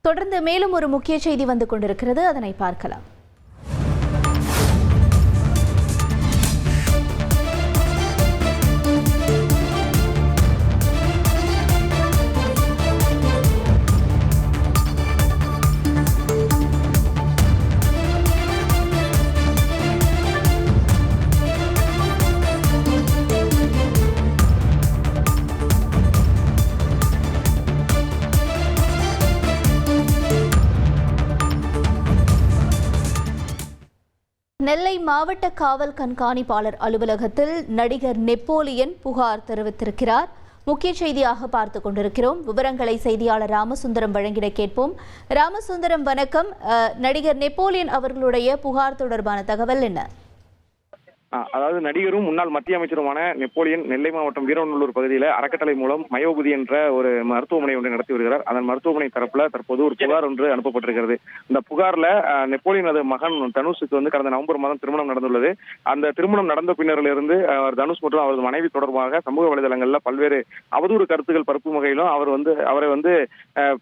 தொடர்ந்து மேலும் ஒரு முக்கிய செய்தி வந்து கொண்டிருக்கிறது, அதனை பார்க்கலாம். நெல்லை மாவட்ட காவல் கண்காணிப்பாளர் அலுவலகத்தில் நடிகர் நெப்போலியன் புகார் தெரிவித்திருக்கிறார். முக்கிய செய்தியாக பார்த்து கொண்டிருக்கிறோம். விவரங்களை செய்தியாளர் ராமசுந்தரம் வழங்கிட கேட்போம். ராமசுந்தரம், வணக்கம். நடிகர் நெப்போலியன் அவர்களுடைய புகார் தொடர்பான தகவல் என்ன? அதாவது நடிகரும் முன்னாள் மத்திய அமைச்சருமான நெப்போலியன் நெல்லை மாவட்டம் வீரநல்லூர் பகுதியில் அறக்கட்டளை மூலம் மயோபதி என்ற ஒரு மருத்துவமனை ஒன்றை நடத்தி வருகிறார். அதன் மருத்துவமனை தரப்புல தற்போது ஒரு புகார் ஒன்று அனுப்பப்பட்டிருக்கிறது. இந்த புகார்ல நெப்போலியனது மகன் தனுஷுக்கு கடந்த நவம்பர் மாதம் திருமணம் நடந்துள்ளது. அந்த திருமணம் நடந்த பின்னரிலிருந்து தனுஷ் மற்றும் அவரது மனைவி தொடர்பாக சமூக வலைதளங்கள்ல பல்வேறு அவதூறு கருத்துக்கள் பரப்பும் வகையிலும் அவரை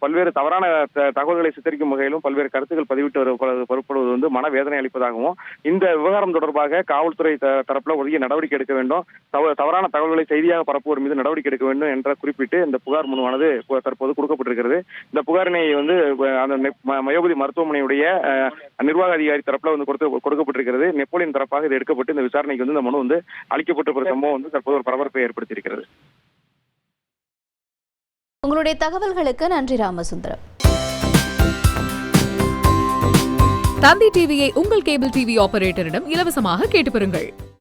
பல்வேறு தவறான தகவல்களை சித்தரிக்கும் வகையிலும் பல்வேறு கருத்துக்கள் பதிவிட்டு பொருட்படுவது மனவேதனை அளிப்பதாகவும், இந்த விவகாரம் தொடர்பாக காவல்துறை தரப்புல உரிய நடவடிக்கை எடுக்க வேண்டும், தவறான தகவல்களை செய்தியாக பரப்புவோர் மீது நடவடிக்கை எடுக்க வேண்டும் என்ற குறிப்பிட்டு இந்த புகார் மனுவானது தற்போது கொடுக்கப்பட்டிருக்கிறது. இந்த புகாரினை அந்த மயோபதி மருத்துவமனையுடைய நிர்வாக அதிகாரி தரப்புல கொடுக்கப்பட்டிருக்கிறது. நெப்போலியன் தரப்பாக இது எடுக்கப்பட்டு இந்த விசாரணைக்கு இந்த மனு அளிக்கப்பட்ட சம்பவம் தற்போது ஒரு பரபரப்பை ஏற்படுத்தியிருக்கிறது. உங்களுடைய தகவல்களுக்கு நன்றி ராமசுந்தரம். தந்தி டிவியை உங்கள் கேபிள் டிவி ஆபரேட்டரிடம் இலவசமாக கேட்டு பெறுங்கள்.